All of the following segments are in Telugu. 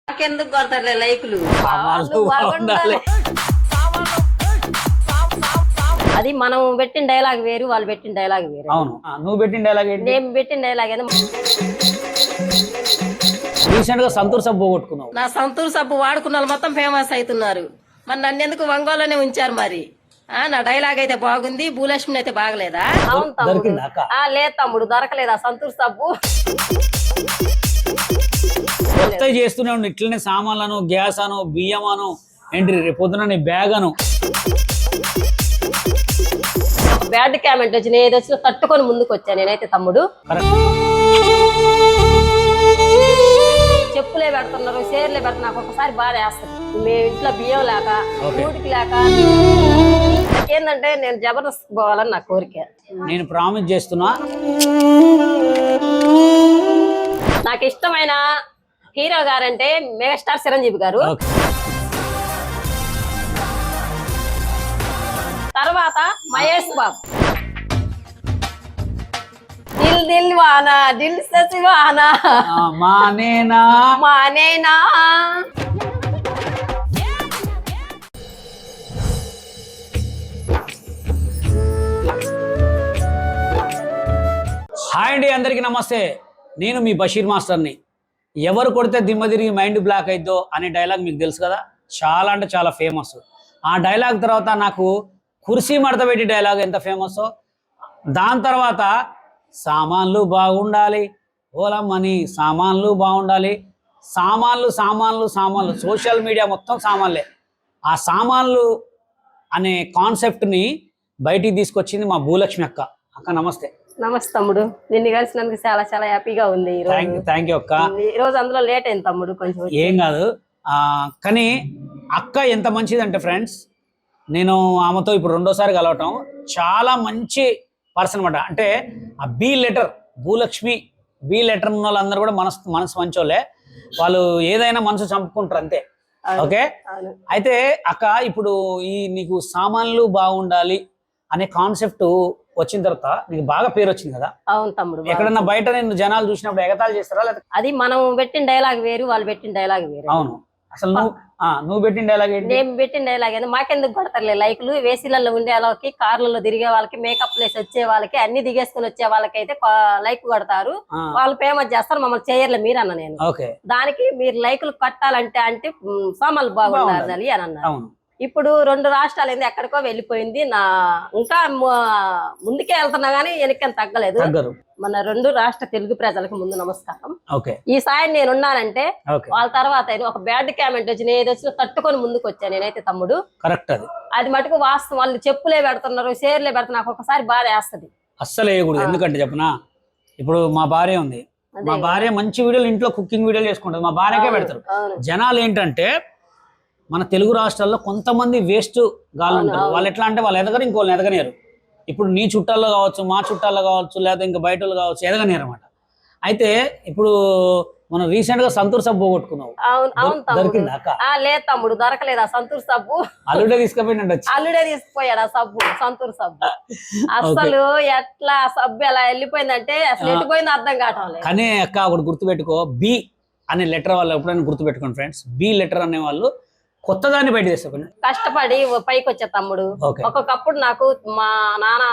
నాకెందుకు కొడతారులే లైకులు అది మనం పెట్టిన డైలాగ్ వేరు, వాళ్ళు పెట్టిన డైలాగ్ వేరు. అవును, నువ్వు పెట్టిన డైలాగ్ ఏంటి? నేను పెట్టిన డైలాగ్ రీసెంట్ గా సంతూర్ సబ్బు పోగొట్టుకున్నావు. నా సంతూర్ సబ్బు వాడుకున్న వాళ్ళు మొత్తం ఫేమస్ అవుతున్నారు. మరి నన్ను ఎందుకు ఒంగోలులోనే ఉంచారు మరి? నా డైలాగ్ అయితే బాగుంది, భూలక్ష్మి అయితే బాగలేదా? అవును తమ్ముడు. లేదు తమ్ముడు, దొరకలేదా సంతూర్ సబ్బు? కొత్త చేస్తూనే ఉండి ఇట్లనే సామాన్లను, గ్యాస్ అను, బియ్యం అను, ఏంటి రేపు పొద్దున నీ బ్యాగ్ అను. బ్యాడ్ కామెంట్ వచ్చి నేను వచ్చిన తట్టుకొని ముందుకు వచ్చాను నేనైతే తమ్ముడు. చెప్పులే పెడుతున్నారు, షేర్లే పెడుతున్నారు, ఒక్కొక్కసారి బాధ వేస్తుంది. మేము ఇంట్లో బియ్యం లేక, ఊటికి లేక, ఏంటంటే నేను జబర్దస్త్ పోవాలని నా కోరిక. నేను ప్రామిస్ చేస్తున్నా, నాకు ఇష్టమైన హీరో గారంటే మెగాస్టార్ చిరంజీవి గారు, తర్వాత మహేష్ బాబు. దిల్ దిల్ వానా దిల్ ససివానా మానేనా మానేనా. హాయ్ అండి, అందరికీ నమస్తే. నేను మీ బషీర్ మాస్టర్ని. ఎవరు కొడితే దిమ్మ తిరిగి మైండ్ బ్లాక్ అయిద్దో అనే డైలాగ్ మీకు తెలుసు కదా, చాలా అంటే చాలా ఫేమస్. ఆ డైలాగ్ తర్వాత నాకు కుర్సీ మడత పెట్టి డైలాగ్ ఎంత ఫేమస్. దాని తర్వాత సామాన్లు బాగుండాలి, ఓలమ్మని సామాన్లు బాగుండాలి, సామాన్లు సామాన్లు సామాన్లు, సోషల్ మీడియా మొత్తం సామాన్లే. ఆ సామాన్లు అనే కాన్సెప్ట్ని బయటికి తీసుకొచ్చింది మా భూలక్ష్మి అక్క. అక్క నమస్తే. నమస్తే తమ్ముడు, నిన్ను కలిసినందుకు చాలా చాలా హ్యాపీగా ఉంది. థ్యాంక్ యూ అక్క. ఈ రోజు అందులో లేట్ అయింది తమ్ముడు కొంచెం. ఏం కాదు, కానీ అక్క ఎంత మంచిదంటే ఫ్రెండ్స్, నేను ఆమెతో ఇప్పుడు రెండోసారి కలవటం. చాలా మంచి పర్సన్ అనమాట. అంటే ఆ B letter Bhulakshmi, B letter ఉన్న వాళ్ళందరూ కూడా మనసు మంచోళ్ళే. వాళ్ళు ఏదైనా మనసు చంపుకుంటారు అంతే. ఓకే, అయితే అక్క ఇప్పుడు ఈ నీకు సామాన్లు బాగుండాలి అనే కాన్సెప్ట్ వచ్చిన తర్వాత నీకు బాగా పేరు వచ్చింది కదా. అవును తమ్ముడు. ఎక్కడన్నా బయట నేను జనాలు చూసినప్పుడు ఎగతాళి చేస్తారా? లేదా అది మనం పెట్టిన డైలాగ్ వేరు, వాళ్ళు పెట్టిన డైలాగ్ వేరు. అవును, అసలు నువ్వు పెట్టిన డైలాగ్ ఏంటి? నేను పెట్టిన డైలాగ్ ఏంటి? మాకెందుకు కొడతారులే లైకులు. వేసీలలో ఉండే వాళ్ళకి, కార్లలో తిరిగే వాళ్ళకి, మేకప్ ప్లేస్ వచ్చే వాళ్ళకి, అన్ని దిగేసుకుని వచ్చే వాళ్ళకి అయితే లైక్ కొడతారు, వాళ్ళు ఫేమస్ చేస్తారు, మమ్మల్ని చేయర్లే మీరు అన్న. నేను దానికి మీరు లైకులు కట్టాలంటే సామాన్లు బాగుండాలి అని అన్నారు. ఇప్పుడు 2 రాష్ట్రాలు ఏంది ఎక్కడికో వెళ్ళిపోయింది. ఇంకా ముందుకే వెళ్తున్నా గానీ వెనక్కి తగ్గలేదు. మన 2 రాష్ట్ర తెలుగు ప్రజలకు ముందు నమస్కారం. ఈసారి నేనున్నానంటే వాళ్ళ తర్వాత ఒక బ్యాడ్ కామెంట్ వచ్చి నేను వచ్చిన తట్టుకొని ముందుకు వచ్చాను నేనైతే తమ్ముడు. కరెక్ట్, అది మటుకు వాస్తవం. వాళ్ళు చెప్పులే పెడుతున్నారు, షేర్లే పెడుతున్నారు, ఒక్కొక్కసారి బాధ వేస్తుంది. అస్సలు వేయకూడదు. ఎందుకంటే చెప్పనా, ఇప్పుడు మా భార్య ఉంది, మా భార్య మంచి వీడియోలు, ఇంట్లో కుకింగ్ వీడియోలు చేసుకుంటుంది, మా భార్యకే పెడతారు. జనాలు ఏంటంటే మన తెలుగు రాష్ట్రాల్లో కొంతమంది వేస్ట్ గాళ్ళు ఉంటారు. వాళ్ళు ఎట్లా అంటే వాళ్ళు ఎదగరు, ఇంకోళ్ళని ఎదగనేరు. ఇప్పుడు నీ చుట్టాల్లో కావచ్చు, మా చుట్టాల్లో కావచ్చు, లేదా ఇంకా బయట వాళ్ళు కావచ్చు, ఎదగనేరు అనమాట. అయితే ఇప్పుడు మనం రీసెంట్ గా సంతూర్ సబ్బు పోగొట్టుకున్నావు. దొరికిందా? లేదు తమ్ముడు, దొరకలేదా సంతూర్ సబ్బు? అల్లుడే తీసుకుపోయినట్టు. అల్లుడే తీసుకుపోయాడు ఆ సబ్బు, సంతూర్ సబ్బు. అసలు ఎట్లా సబ్బు ఎలా వెళ్ళిపోయిందంటే అసలు ఎట్టిపోయింది అర్థం కావటం లేదు. కానీ అక్క ఒకటి గుర్తుపెట్టుకో, బి అనే లెటర్ వాళ్ళు ఎప్పుడైనా గుర్తుపెట్టుకోండి ఫ్రెండ్స్. బి లెటర్ అనే వాళ్ళు కొత్త దాన్ని బయట చేస్తారు. కష్టపడి పైకి వచ్చే తమ్ముడు. ఒక్కొక్కప్పుడు నాకు మా నాన్న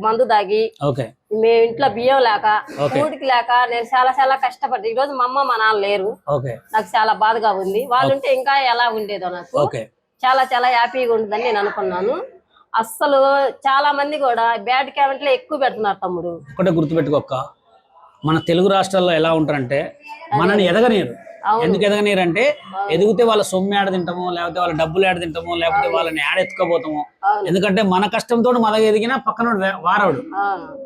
మందు దాగి, మేము ఇంట్లో బియ్యం లేక, ఊటికి లేక, నేను చాలా చాలా కష్టపడి, ఈ రోజు మా అమ్మ మా నాన్న లేరు. నాకు చాలా బాధగా ఉంది. వాళ్ళు ఉంటే ఇంకా ఎలా ఉండేదో నాకు. చాలా చాలా హ్యాపీగా ఉంటుందని నేను అనుకున్నాను. అస్సలు చాలా మంది కూడా బ్యాడ్ కామెంట్లు ఎక్కువ పెడుతున్నారు తమ్ముడు. ఒకటే గుర్తుపెట్టుకోక్క, మన తెలుగు రాష్ట్రాల్లో ఎలా ఉంటారంటే మనని ఎదగనీరు. ఎందుకు ఎదగనీరు అంటే ఎదిగితే వాళ్ళ సొమ్ము ఏడ తింటామో, లేకపోతే వాళ్ళ డబ్బులు ఏడ తింటామో, లేకపోతే వాళ్ళని ఏడ ఎత్తుకోపోతామో. ఎందుకంటే మన కష్టంతో మన ఎదిగినా పక్కన వారాడు.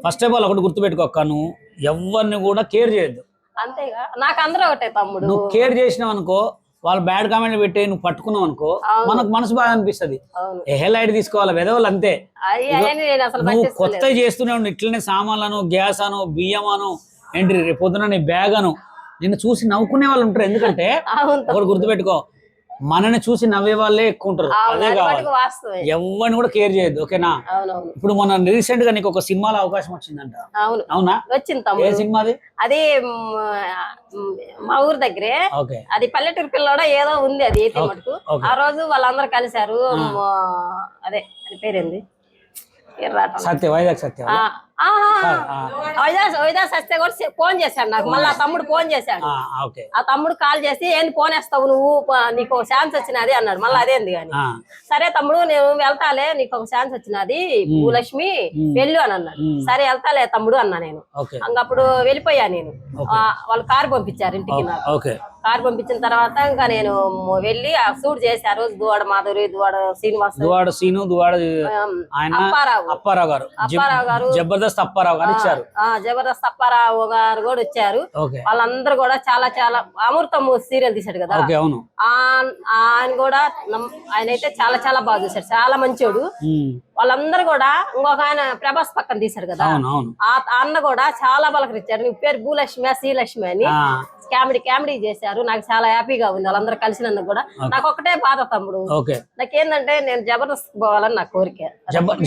ఫస్ట్ ఆఫ్ ఆల్ ఒకటి గుర్తుపెట్టుకోక్క, నువ్వు ఎవరిని కూడా కేర్ చేయొద్దు. అంతేగా, నాకు అందరూ ఒకటే తమ్ముడు. నువ్వు కేర్ చేసినావు అనుకో, వాళ్ళు బ్యాడ్ కామెంట్ పెట్టి నువ్వు పట్టుకున్నావు అనుకో, మనకు మనసు బాగా అనిపిస్తుంది. హెలైట్ తీసుకోవాలి వెదవాళ్ళు అంతే. నువ్వు కొత్త చేస్తూనే ఉండి ఇట్లనే సామాన్లను, గ్యాస్ అను, బియ్యం అను, ఏంటి రేపు పొద్దున నీ బ్యాగ్ అను, నిన్ను చూసి నవ్వుకునే వాళ్ళు ఉంటారు. ఎందుకంటే ఒకటి గుర్తుపెట్టుకో, మనని చూసి నవ్వే వాళ్ళే ఎక్కువ ఉంటారు. అదే కావాలి. వాస్తవం. ఎవరిని కూడా కేర్ చేయొద్దు. ఓకేనా? అవునవును. ఇప్పుడు మన రీసెంట్ గా నీకు ఒక సినిమాలో అవకాశం వచ్చిందంట. అవును, అవునా? వచ్చింది తమ్ముడు. ఏ సినిమా అది? అది మా ఊరు దగ్గరే. ఓకే. అది పల్లెటూరు పిల్లడో ఏదో ఉంది అది అయితే మటుకు. ఆ రోజు వాళ్ళందరూ కలిశారు. అదే అది పేరేంది? సత్య, వైజాగ్ సత్య. వైజాగ్ సత్య కూడా ఫోన్ చేశాడు నాకు. మళ్ళీ ఆ తమ్ముడు ఫోన్ చేశాడు. ఆ తమ్ముడు కాల్ చేసి ఏంది ఫోన్ వేస్తావు నువ్వు, నీకు ఒక ఛాన్స్ వచ్చినది అన్నాడు. మళ్ళీ అదేంది కానీ సరే తమ్ముడు నేను వెళ్తాలే, నీకు ఒక ఛాన్స్ వచ్చినది భూలక్ష్మి వెళ్ళు అని అన్నాడు. సరే వెళ్తాలే తమ్ముడు అన్నా నేను. అప్పుడు వెళ్ళిపోయా నేను. వాళ్ళు కారు పంపించారు ఇంటికి. నాకు కారు పంపించిన తర్వాత ఇంకా నేను వెళ్ళి ఆ షూట్ చేసి ఆ రోజు దువాడ మాధురి, దువాడ శ్రీనివాస్, దువాడ సీను, దువాడ అప్పారావు గారు, జబర్దస్త్ అప్పారావు గారు ఇచ్చారు. జబర్దస్త్ అప్పారావు గారు కూడా వచ్చారు. వాళ్ళందరూ కూడా చాలా చాలా అమృతం సీరియల్ తీశాడు కదా, ఆయన కూడా ఆయన అయితే చాలా చాలా బాగా చూశాడు. చాలా మంచోడు. వాళ్ళందరూ కూడా ఇంకొక ఆయన ప్రభాస్ పక్కన తీశాడు కదా, ఆ అన్న కూడా చాలా బలకరించాడు. నీ పేరు భూలక్ష్మి శ్రీలక్ష్మి అని కామెడీ చేశారు. నాకు చాలా హ్యాపీగా ఉంది వాళ్ళందరూ కలిసినందుకు కూడా. నాకు ఒకటే బాధ తమ్ముడు, నాకేందంటే నేను జబర్దస్త్ పోవాలని నా కోరిక.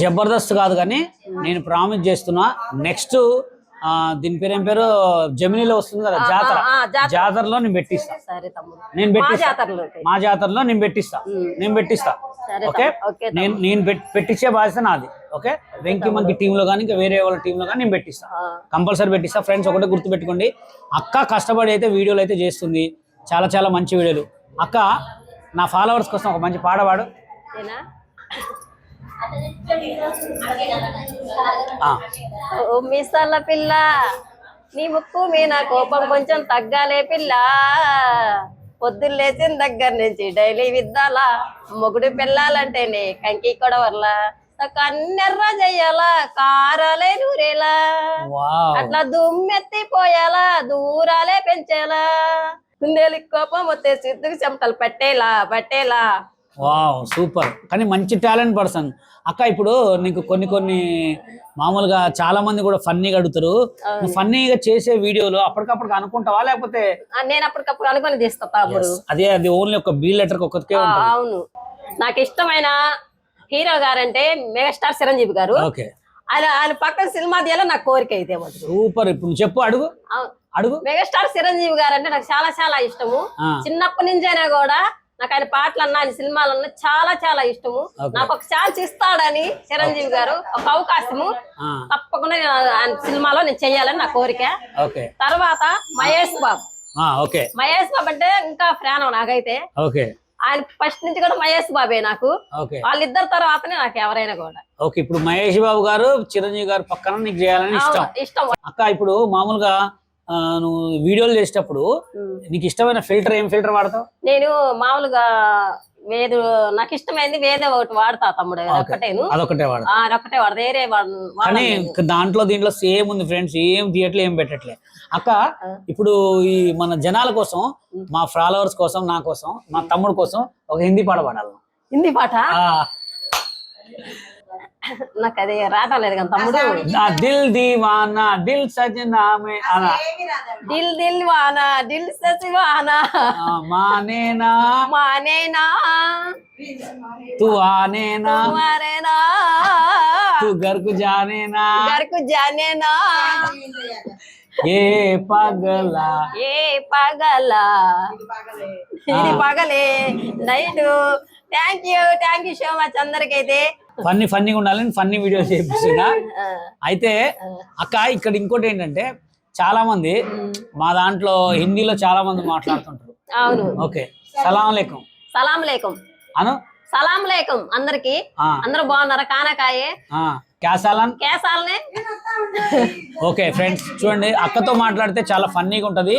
జబర్దస్త్ కాదు కానీ నేను ప్రామిస్ చేస్తున్నా, నెక్స్ట్ దీని పేరు ఏం పేరు, జమినీలో వస్తుంది కదా జాతర, జాతరలో నేను పెట్టిస్తా. సరే తమ్ముడు, నేను మా జాతరలో నేను పెట్టిస్తా. ఓకే, నేను పెట్టించే బాధ్యత నాది. ఓకే, వెంకీ మనకి టీమ్ లో కానీ ఇంకా వేరే వాళ్ళ టీమ్ లో కానీ నేను పెట్టిస్తా, కంపల్సరీ పెట్టిస్తా. ఫ్రెండ్స్ ఒకటే గుర్తు పెట్టుకోండి, అక్క కష్టపడి అయితే వీడియోలు అయితే చేస్తుంది, చాలా చాలా మంచి వీడియోలు. అక్క నా ఫాలోవర్స్ కోసం ఒక మంచి పాట పాడు. మిసాల పిల్ల నీ ముక్కు మీద కోపం కొంచెం తగ్గాలే పిల్ల, పొద్దున్న లేచిన దగ్గర నుంచి డైలీ విద్దాలా, మొగుడు పిల్లాలంటేనే కంకి కొడవర్లా, కన్నెర్ర చెయ్యాలా, కారాలే నూరేలా, అట్లా దుమ్మెత్తిపోయాలా, దూరాలే పెంచేలా, కుందేలి కోపం వస్తే సిద్ధుకు చెమటలు పట్టేలా. Wow, super. కానీ మంచి టాలెంట్ పర్సన్ అక్క. ఇప్పుడు నీకు కొన్ని మామూలుగా చాలా మంది కూడా ఫన్నీగా అడుగుతారు, నువ్వు ఫన్నీగా చేసే వీడియోలు అప్పటికప్పుడు అనుకుంటావా లేకపోతే? నేను అప్పటికప్పుడు అనుకుని తీస్తా. అది ఓన్లీ ఒక బీ లెటర్ ఒక్కరికే ఉంటుంది. అవును, నాకు ఇష్టమైన హీరో గారంటే మెగాస్టార్ చిరంజీవి గారు. ఆయన పక్కన సినిమా తీయాలని నాకు కోరిక అయితే. సూపర్. ఇప్పుడు చెప్పు, అడుగు. మెగాస్టార్ చిరంజీవి గారు అంటే నాకు చాలా చాలా ఇష్టము. చిన్నప్పటి నుంచైనా కూడా నాకు ఆయన పాటలన్నా ఆయన సినిమాలన్నా చాలా చాలా ఇష్టము. నాకు ఒక ఛాన్స్ ఇస్తాడని చిరంజీవి గారు ఒక అవకాశము తప్పకుండా ఆయన సినిమాలో నేను చెయ్యాలని నా కోరిక. తర్వాత మహేష్ బాబు అంటే ఇంకా ప్రాణం నాకైతే. ఆయన ఫస్ట్ నుంచి కూడా మహేష్ బాబే నాకు. వాళ్ళిద్దరు తర్వాతనే నాకు ఎవరైనా కూడా. ఓకే, ఇప్పుడు మహేష్ బాబు గారు చిరంజీవి గారు పక్కన నీకు చేయాలని ఇష్టం. అక్క ఇప్పుడు మామూలుగా నువ్వు వీడియోలు చేసేటప్పుడు నీకు ఇష్టమైన ఫిల్టర్ ఏం ఫిల్టర్ వాడతావు? నేను మామూలుగా నాకు ఇష్టమైంది వేరే ఒకటి వాడతా తమ్ముడు. అదొకటే వాడతా, వేరే కానీ దీంట్లో సేమ్ ఉంది ఫ్రెండ్స్, ఏం తీయట్లే ఏం పెట్టట్లే. అక్క ఇప్పుడు ఈ మన జనాల కోసం, మా ఫాలోవర్స్ కోసం, నా కోసం, మా తమ్ముడు కోసం ఒక హిందీ పాట పాడాలి. హిందీ పాట నాకు అది రావటం లేదు కానీ తమ్ముడు. దిల్ దీవానా దిల్ సజనా మే అనా, దిల్ దిల్వానా దిల్ సజవానా, మానేనా తు ఆనేనా తు గర్కు జానేనా ఏ పగలా ఇది పగలే night. Thank you so much అందరికైతే. ఫన్నీగా ఉండాలని ఫన్నీ వీడియోస్ చేపిస్తున్నా. అయితే అక్క ఇక్కడ ఇంకోటి ఏంటంటే, చాలా మంది మా దాంట్లో హిందీలో చాలా మంది మాట్లాడుతుంటారు. అవును. ఓకే, సలాం లేకుం అను. సలాం లేకుం అందరికి. అందరూ బాగున్నారా? కానాకాయే కేసాలనే. ఓకే ఫ్రెండ్స్, చూడండి, అక్కతో మాట్లాడితే చాలా ఫన్నీగా ఉంటది.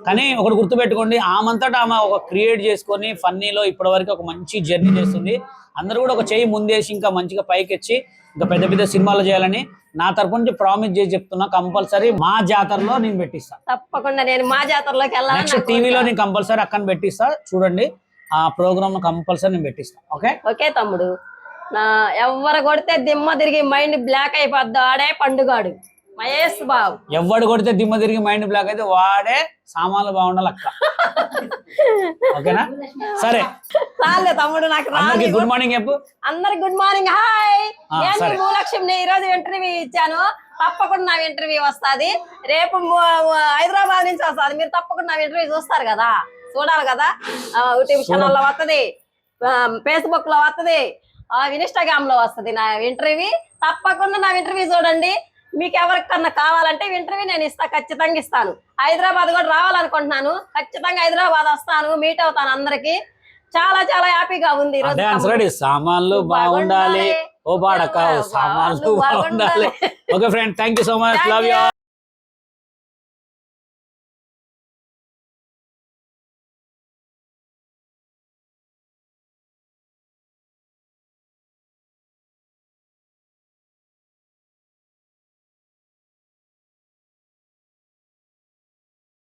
కానీ ఒకటి గుర్తుపెట్టుకోండి, ఆమంతటా ఆమె ఒక క్రియేట్ చేసుకొని ఫన్నీలో ఇప్పటి వరకు ఒక మంచి జర్నీ చేస్తుంది. అందరూ కూడా ఒక చెయ్యి ముందేసి ఇంకా మంచిగా పైకెచ్చి ఇంకా పెద్ద పెద్ద సినిమాలు చేయాలని నా తరపు నుంచి ప్రామిస్ చేసి చెప్తున్నా. కంపల్సరీ మా జాతరలో నేను పెట్టిస్తా. తప్పకుండా నేను మా జాతరలోకి వెళ్ళాలి. నెక్స్ట్ టీవీలో నేను కంపల్సరీ అక్కని పెట్టిస్తా. చూడండి, ఆ ప్రోగ్రామ్ కంపల్సరీ నేను పెట్టిస్తా. ఓకే తమ్ముడు, ఎవరు కొడితే దిమ్మ తిరిగి మైండ్ బ్లాక్ అయిపోద్ది ఆడే పండుగాడు మహేష్ బాబు. ఎవడు కొడితే దిమ్మ తిరిగి మైండ్ బ్లాక్ అయితే వాడే సామాన్లు బాగుండాలి అక్క. ఓకేనా? సరే. చాలే తమ్ముడు నాకు అందరికి రాదు. గుడ్ మార్నింగ్ చెప్పు. అందరికి గుడ్ మార్నింగ్, హాయ్. నేను సరే. భూలక్ష్మిని ఈ రోజు ఇంటర్వ్యూ ఇచ్చాను. తప్పకుండా నా ఇంటర్వ్యూ వస్తుంది. రేపు హైదరాబాద్ నుంచి వస్తుంది. మీరు తప్పకుండా నా ఇంటర్వ్యూ చూస్తారు కదా, చూడాలి కదా. యూట్యూబ్ ఛానల్లో వస్తుంది, ఫేస్బుక్ లో వస్తుంది, ఇన్స్టాగ్రామ్ లో వస్తుంది నా ఇంటర్వ్యూ. తప్పకుండా నా ఇంటర్వ్యూ చూడండి. మీకు ఎవరికన్నా కావాలంటే ఇంటర్వ్యూ నేను ఖచ్చితంగా ఇస్తాను. హైదరాబాద్ కూడా రావాలనుకుంటున్నాను. ఖచ్చితంగా హైదరాబాద్ వస్తాను, మీట్ అవుతాను అందరికి. చాలా చాలా హ్యాపీగా ఉంది ఈ రోజు. డాన్స్ రెడీ, సామాన్లు బాగుండాలి, ఓ బాడక సామాన్లు బాగుండాలి. Okay friend, thank you so much, love you.